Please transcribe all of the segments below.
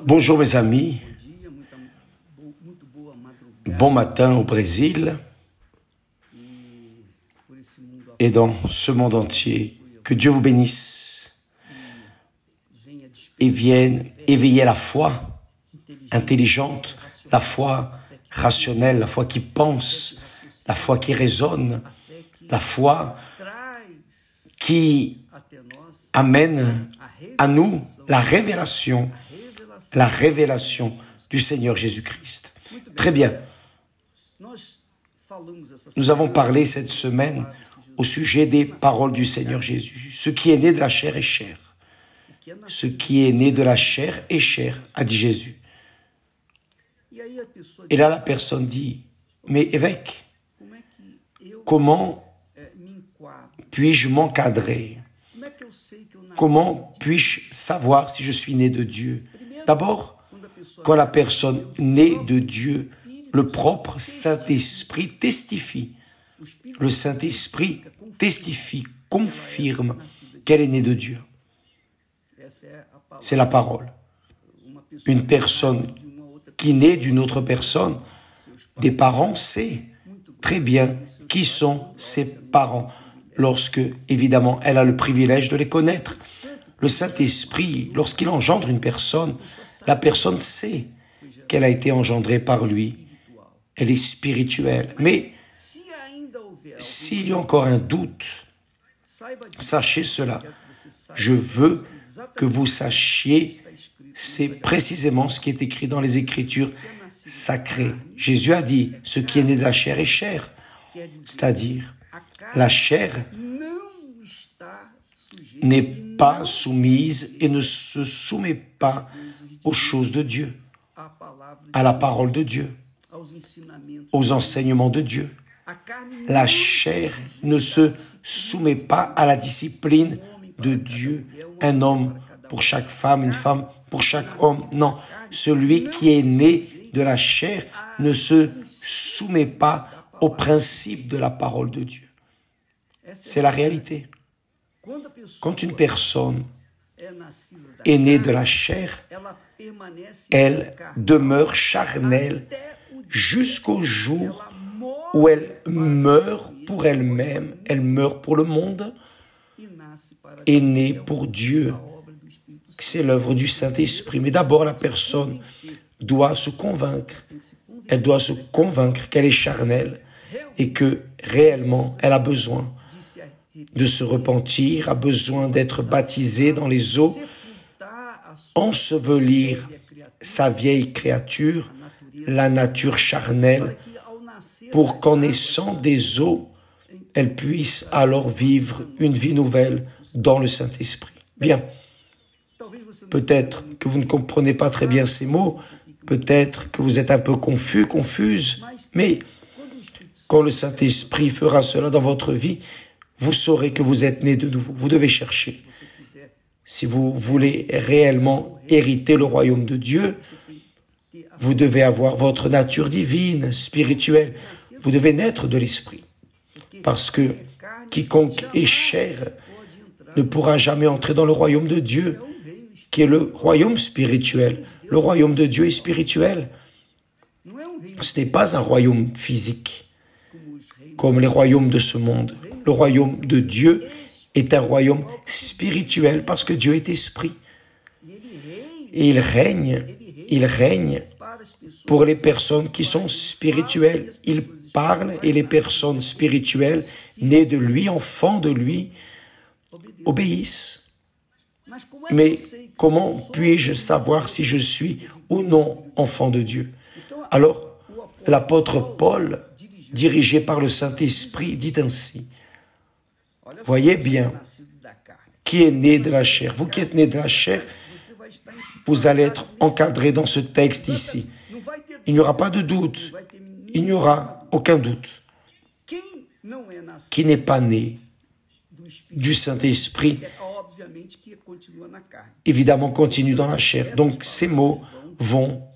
Bonjour mes amis, bon matin au Brésil et dans ce monde entier. Que Dieu vous bénisse et vienne éveiller la foi intelligente, la foi rationnelle, la foi qui pense, la foi qui raisonne, la foi qui amène à nous la révélation du Seigneur Jésus-Christ. Très bien. Nous avons parlé cette semaine au sujet des paroles du Seigneur Jésus. Ce qui est né de la chair est chair. Ce qui est né de la chair est chair, a dit Jésus. Et là, la personne dit, mais évêque, comment puis-je m'encadrer? Comment puis-je savoir si je suis né de Dieu? D'abord, quand la personne naît de Dieu, le propre Saint-Esprit testifie. Le Saint-Esprit testifie, confirme qu'elle est née de Dieu. C'est la parole. Une personne qui naît d'une autre personne, des parents, sait très bien qui sont ses parents, lorsque, évidemment, elle a le privilège de les connaître. Le Saint-Esprit, lorsqu'il engendre une personne, la personne sait qu'elle a été engendrée par lui. Elle est spirituelle. Mais s'il y a encore un doute, sachez cela. Je veux que vous sachiez, c'est précisément ce qui est écrit dans les Écritures sacrées. Jésus a dit, ce qui est né de la chair est chair. C'est-à-dire, la chair n'est pas soumise et ne se soumet pas aux choses de Dieu, à la parole de Dieu, aux enseignements de Dieu. La chair ne se soumet pas à la discipline de Dieu. Un homme pour chaque femme, une femme pour chaque homme. Non, celui qui est né de la chair ne se soumet pas au principe de la parole de Dieu. C'est la réalité. Quand une personne est née de la chair, elle demeure charnelle jusqu'au jour où elle meurt pour elle-même, elle meurt pour le monde, est née pour Dieu. C'est l'œuvre du Saint-Esprit. Mais d'abord, la personne doit se convaincre. Elle doit se convaincre qu'elle est charnelle et que réellement, elle a besoin de se repentir, a besoin d'être baptisée dans les eaux, ensevelir sa vieille créature, la nature charnelle, pour qu'en naissant des eaux, elle puisse alors vivre une vie nouvelle dans le Saint-Esprit. Bien, peut-être que vous ne comprenez pas très bien ces mots, peut-être que vous êtes un peu confus, confuse, mais quand le Saint-Esprit fera cela dans votre vie, vous saurez que vous êtes né de nouveau. Vous devez chercher. Si vous voulez réellement hériter le royaume de Dieu, vous devez avoir votre nature divine, spirituelle. Vous devez naître de l'Esprit. Parce que quiconque est chair ne pourra jamais entrer dans le royaume de Dieu, qui est le royaume spirituel. Le royaume de Dieu est spirituel. Ce n'est pas un royaume physique, comme les royaumes de ce monde. Le royaume de Dieu est un royaume spirituel parce que Dieu est esprit. Et il règne pour les personnes qui sont spirituelles. Il parle et les personnes spirituelles, nées de lui, enfants de lui, obéissent. Mais comment puis-je savoir si je suis ou non enfant de Dieu? Alors, l'apôtre Paul, dirigé par le Saint-Esprit, dit ainsi. Voyez bien, qui est né de la chair. Vous qui êtes né de la chair, vous allez être encadré dans ce texte ici. Il n'y aura pas de doute. Il n'y aura aucun doute. Qui n'est pas né du Saint-Esprit, évidemment, continue dans la chair. Donc, ces mots vont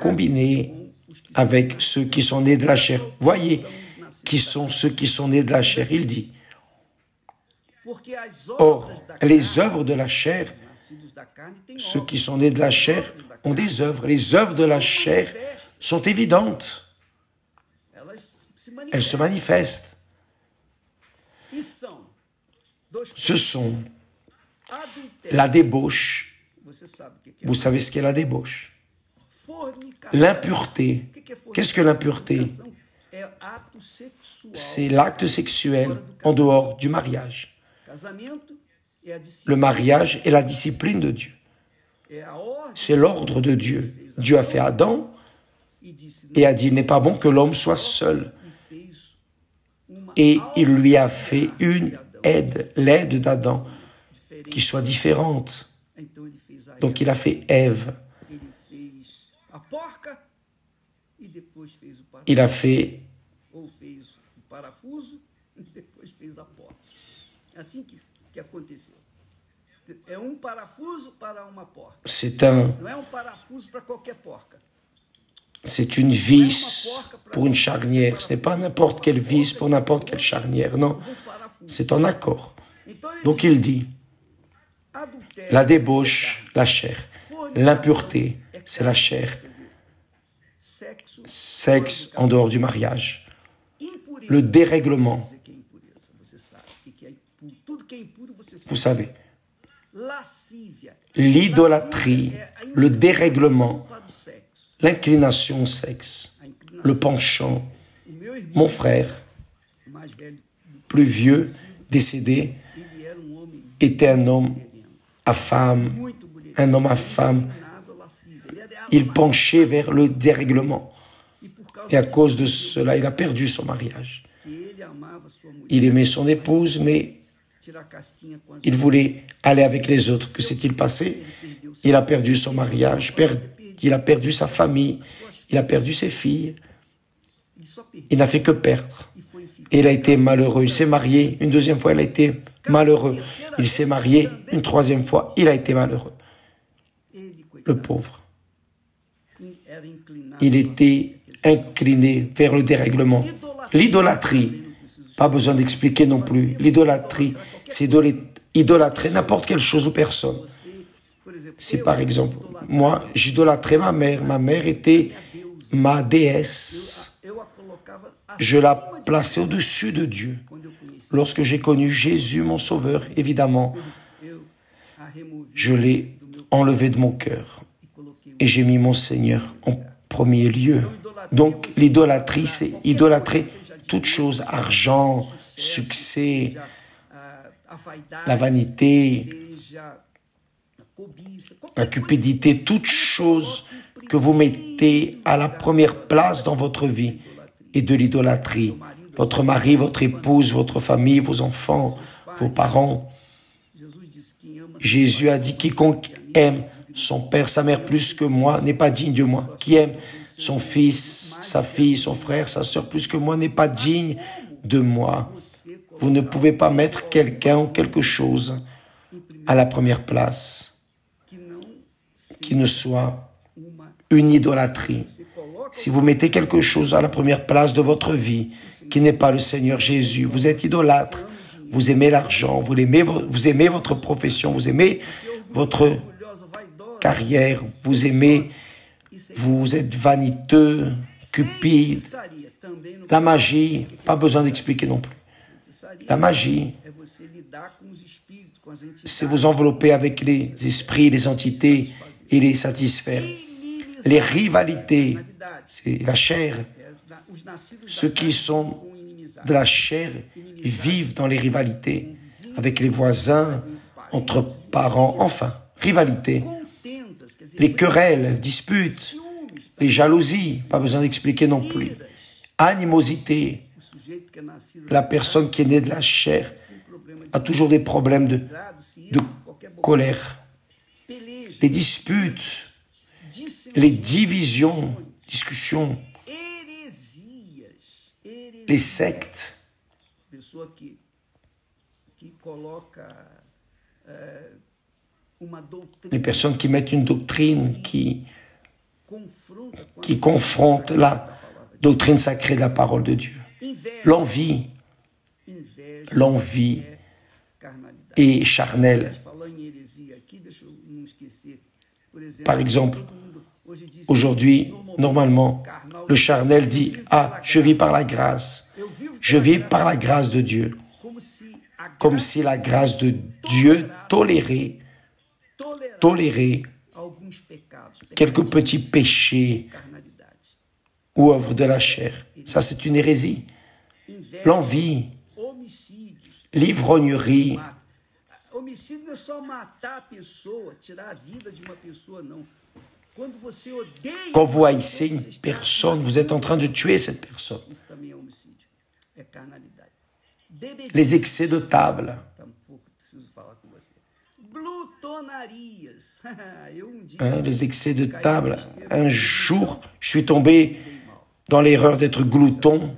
combiner avec ceux qui sont nés de la chair. Voyez qui sont ceux qui sont nés de la chair. Il dit, or, les œuvres de la chair Ceux qui sont nés de la chair ont des œuvres. Les œuvres de la chair sont évidentes. Elles se manifestent. Ce sont la débauche. Vous savez ce qu'est la débauche? L'impureté. Qu'est-ce que l'impureté? C'est l'acte sexuel en dehors du mariage. Le mariage est la discipline de Dieu. C'est l'ordre de Dieu. Dieu a fait Adam et a dit, il n'est pas bon que l'homme soit seul. Et il lui a fait une aide, l'aide d'Adam, qui soit différente. Donc il a fait Ève. Il a fait c'est une vis pour une charnière. Ce n'est pas n'importe quelle vis pour n'importe quelle charnière. Non, c'est en accord. Donc il dit, la débauche, la chair. L'impureté, c'est la chair. Sexe en dehors du mariage. Le dérèglement. Vous savez, l'idolâtrie, le dérèglement, l'inclination au sexe, le penchant. Mon frère, plus vieux, décédé, était un homme à femme, un homme à femme. Il penchait vers le dérèglement. Et à cause de cela, il a perdu son mariage. Il aimait son épouse, mais il voulait aller avec les autres. Que s'est-il passé? Il a perdu son mariage, il a perdu sa famille, il a perdu ses filles. Il n'a fait que perdre. Et il a été malheureux. Il s'est marié une deuxième fois, il a été malheureux. Il s'est marié une troisième fois, il a été malheureux. Le pauvre. Il était incliné vers le dérèglement. L'idolâtrie, pas besoin d'expliquer non plus. L'idolâtrie, c'est idolâtrer n'importe quelle chose ou personne. Si par exemple, moi, j'idolâtrais ma mère était ma déesse. Je la plaçais au-dessus de Dieu. Lorsque j'ai connu Jésus, mon Sauveur, évidemment, je l'ai enlevé de mon cœur et j'ai mis mon Seigneur en premier lieu. Donc l'idolâtrie, c'est idolâtrer toute chose, argent, succès, la vanité, la cupidité, toute chose que vous mettez à la première place dans votre vie est de l'idolâtrie. Votre mari, votre épouse, votre famille, vos enfants, vos parents. Jésus a dit, quiconque aime son père, sa mère plus que moi n'est pas digne de moi. Qui aime son fils, sa fille, son frère, sa sœur plus que moi n'est pas digne de moi. Vous ne pouvez pas mettre quelqu'un ou quelque chose à la première place qui ne soit une idolâtrie. Si vous mettez quelque chose à la première place de votre vie qui n'est pas le Seigneur Jésus, vous êtes idolâtre, vous aimez l'argent, vous aimez votre profession, vous aimez votre carrière, vous êtes vaniteux, cupide, la magie, pas besoin d'expliquer non plus. La magie, c'est vous envelopper avec les esprits, les entités et les satisfaire. Les rivalités, c'est la chair. Ceux qui sont de la chair vivent dans les rivalités avec les voisins, entre parents, enfin, rivalité. Les querelles, disputes, les jalousies, pas besoin d'expliquer non plus. Animosité. La personne qui est née de la chair a toujours des problèmes de colère. Les disputes, les divisions, discussions, les sectes. Les personnes qui mettent une doctrine qui confronte la doctrine sacrée de la parole de Dieu. L'envie est charnelle. Par exemple, aujourd'hui, normalement, le charnel dit « Ah, je vis par la grâce. Je vis par la grâce de Dieu. » Comme si la grâce de Dieu tolérait quelques petits péchés ou œuvres de la chair. Ça, c'est une hérésie. L'envie, l'ivrognerie. Quand vous haïssez une personne, vous êtes en train de tuer cette personne. Les excès de table. Les excès de table. Un jour, je suis tombé dans l'erreur d'être glouton.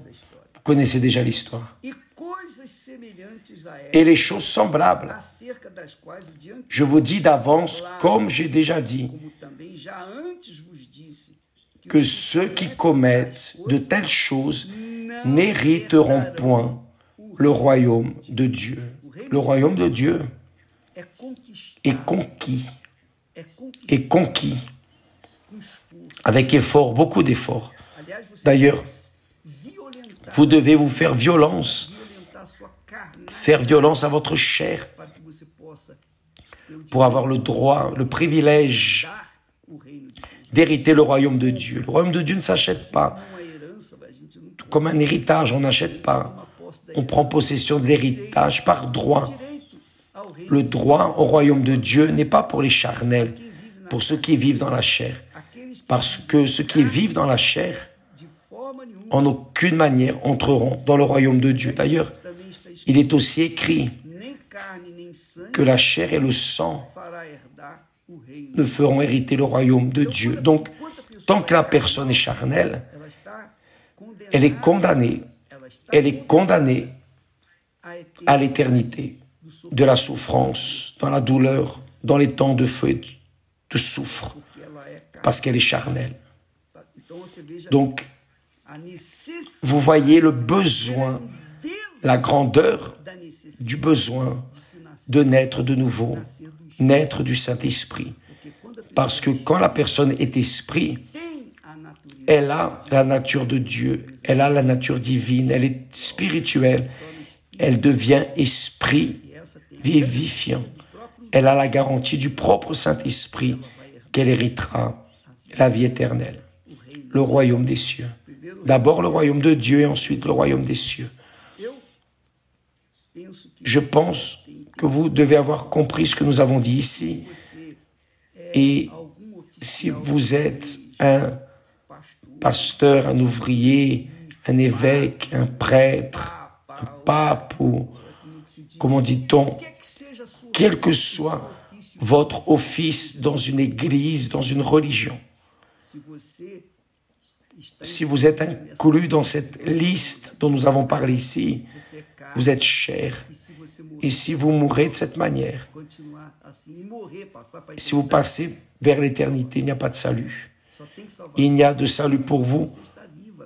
Vous connaissez déjà l'histoire. Et les choses semblables. Je vous dis d'avance, comme j'ai déjà dit, que ceux qui commettent de telles choses n'hériteront point le royaume de Dieu. Le royaume de Dieu est conquis avec effort, beaucoup d'efforts. D'ailleurs, vous devez vous faire violence à votre chair pour avoir le droit, le privilège d'hériter le royaume de Dieu. Le royaume de Dieu ne s'achète pas. Comme un héritage, on n'achète pas. On prend possession de l'héritage par droit. Le droit au royaume de Dieu n'est pas pour les charnels, pour ceux qui vivent dans la chair. Parce que ceux qui vivent dans la chair, en aucune manière, entreront dans le royaume de Dieu. D'ailleurs, il est aussi écrit que la chair et le sang ne feront hériter le royaume de Dieu. Donc, tant que la personne est charnelle, elle est condamnée à l'éternité de la souffrance, dans la douleur, dans les temps de feu et de soufre, parce qu'elle est charnelle. Donc, vous voyez le besoin, la grandeur du besoin de naître de nouveau, naître du Saint-Esprit. Parce que quand la personne est esprit, elle a la nature de Dieu, elle a la nature divine, elle est spirituelle, elle devient esprit vivifiant. Elle a la garantie du propre Saint-Esprit qu'elle héritera la vie éternelle, le royaume des cieux. D'abord le royaume de Dieu et ensuite le royaume des cieux. Je pense que vous devez avoir compris ce que nous avons dit ici. Et si vous êtes un pasteur, un ouvrier, un évêque, un prêtre, un pape ou, comment dit-on, quel que soit votre office dans une église, dans une religion, si vous êtes inclus dans cette liste dont nous avons parlé ici, vous êtes cher. Et si vous mourrez de cette manière, si vous passez vers l'éternité, il n'y a pas de salut. Il n'y a de salut pour vous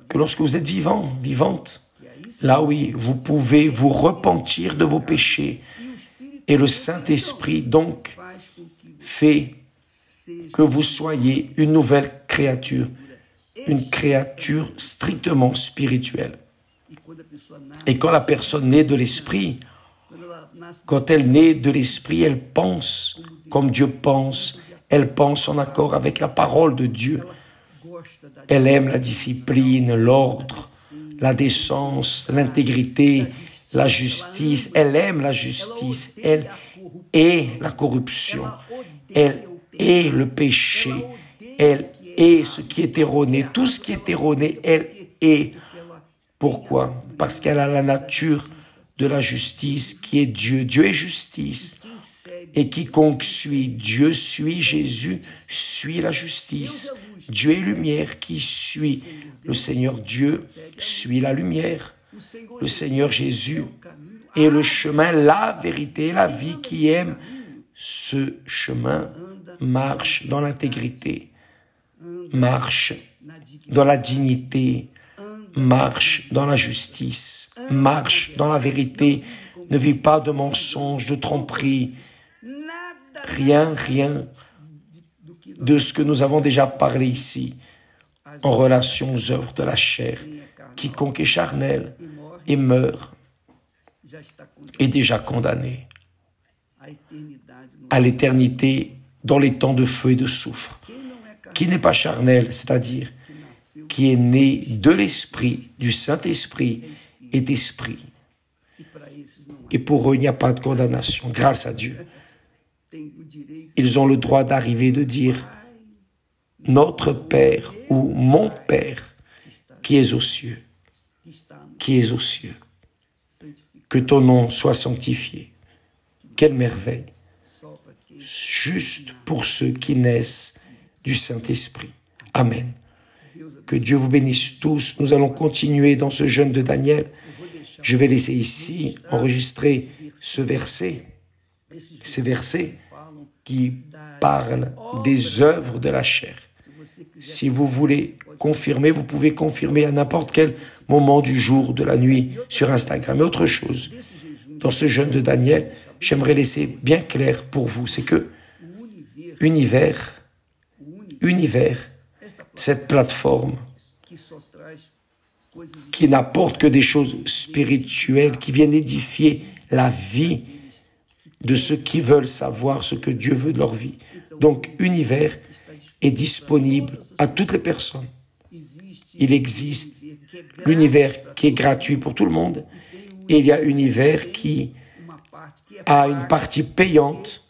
que lorsque vous êtes vivant, vivante. Là, oui, vous pouvez vous repentir de vos péchés. Et le Saint-Esprit, donc, fait que vous soyez une nouvelle créature, une créature strictement spirituelle. Et quand la personne naît de l'Esprit, quand elle naît de l'Esprit, elle pense comme Dieu pense. Elle pense en accord avec la parole de Dieu. Elle aime la discipline, l'ordre, la décence, l'intégrité, la justice. Elle aime la justice. Elle est la corruption. Elle est le péché. Elle est ce qui est erroné. Tout ce qui est erroné, elle est. Pourquoi? Parce qu'elle a la nature de la justice qui est Dieu. Dieu est justice. Et quiconque suit Dieu, suit Jésus, suit la justice. Dieu est lumière. Qui suit le Seigneur Dieu, suit la lumière. Le Seigneur Jésus est le chemin, la vérité, la vie. Qui aime ce chemin marche dans l'intégrité, marche dans la dignité, marche dans la justice, marche dans la vérité, ne vit pas de mensonges, de tromperies. rien de ce que nous avons déjà parlé ici en relation aux œuvres de la chair. Quiconque est charnel et meurt est déjà condamné à l'éternité dans les temps de feu et de soufre. Qui n'est pas charnel, c'est-à-dire qui est né de l'Esprit, du Saint-Esprit et d'Esprit. Et pour eux, il n'y a pas de condamnation, grâce à Dieu. Ils ont le droit d'arriver et de dire « Notre Père » ou « Mon Père qui est aux cieux, qui est aux cieux. Que ton nom soit sanctifié. » Quelle merveille! Juste pour ceux qui naissent du Saint-Esprit. Amen. Que Dieu vous bénisse tous. Nous allons continuer dans ce jeûne de Daniel. Je vais laisser ici enregistrer ce verset, ces versets qui parlent des œuvres de la chair. Si vous voulez confirmer, vous pouvez confirmer à n'importe quel moment du jour, de la nuit, sur Instagram. Et autre chose, dans ce jeûne de Daniel, j'aimerais laisser bien clair pour vous, c'est que Univers, cette plateforme qui n'apporte que des choses spirituelles, qui viennent édifier la vie de ceux qui veulent savoir ce que Dieu veut de leur vie. Donc, Univers est disponible à toutes les personnes. Il existe l'univers qui est gratuit pour tout le monde et il y a Univers qui a une partie payante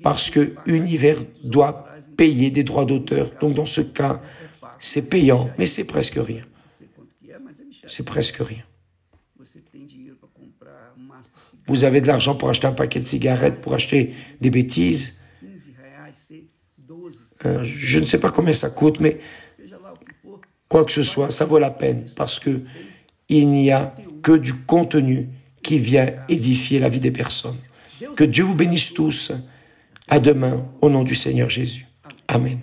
parce que Univers doit payer des droits d'auteur. Donc, dans ce cas, c'est payant, mais c'est presque rien. C'est presque rien. Vous avez de l'argent pour acheter un paquet de cigarettes, pour acheter des bêtises. Je ne sais pas combien ça coûte, mais quoi que ce soit, ça vaut la peine parce que il n'y a que du contenu qui vient édifier la vie des personnes. Que Dieu vous bénisse tous. À demain, au nom du Seigneur Jésus. Amen.